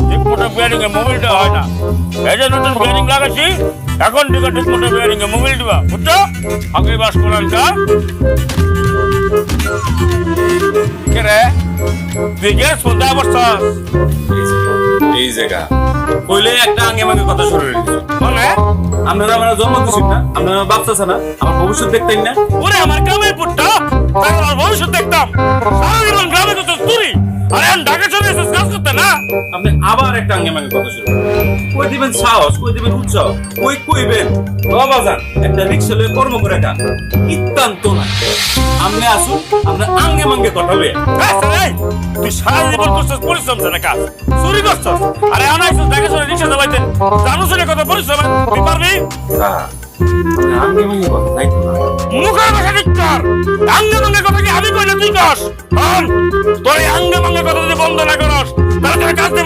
ঠিক মতো বিয়ারিং এ মোবিলটা হয় না। এই যে নতুন বিয়ারিং লাগাচ্ছি, এখন থেকে ঠিক মতো বিয়ারিং এ মোবিল দিবা, বুঝছো? আগে বাস করান কা কে রে তুই কে শুনতে পারছস? এই জায়গা কইলে একটা আঙ্গে মাঙ্গে কথা শুরু হয়ে গেছে। মানে আপনারা আমার জন্ম দিচ্ছেন না, আপনারা ভাবতেছে না আমার ভবিষ্যৎ দেখতেন না। ওরে আমার গ্রামের পুটটা তাহলে আমার ভবিষ্যৎ দেখতাম। সারা জীবন গ্রামে তো তুই আরে আমি ঢাকা চলে এসেছিস কাজ করতে না। আপনি আবার একটা আঙ্গে মাঙ্গে কথা শুরু কই দিবেন সাহস, কই দিবেন উৎসাহ, কই কইবেন বাবা যান একটা রিক্সা লয়ে কর্ম করে কান ইত্যান্ত না। আপনি আসুন আমরা আঙ্গে মাঙ্গে কথা লয়ে। এই, তুই সারা জীবন করছিস পরিশ্রম ছাড়া কাজ, চুরি করছিস। আরে আনাইছিস ঢাকা চলে রিক্সা চালাইতে, জানোস না কত পরিশ্রম, তুই পারবি? আঙ্গে মাঙ্গে কথা তাই তো না। মুখের ভাষা ঠিক কর। আঙ্গে মাঙ্গে কথা কি আমি কইলে তুই কস? তোর এই আঙ্গে মাঙ্গে কথা যদি বন্ধ না করস তাহলে তোর কাজ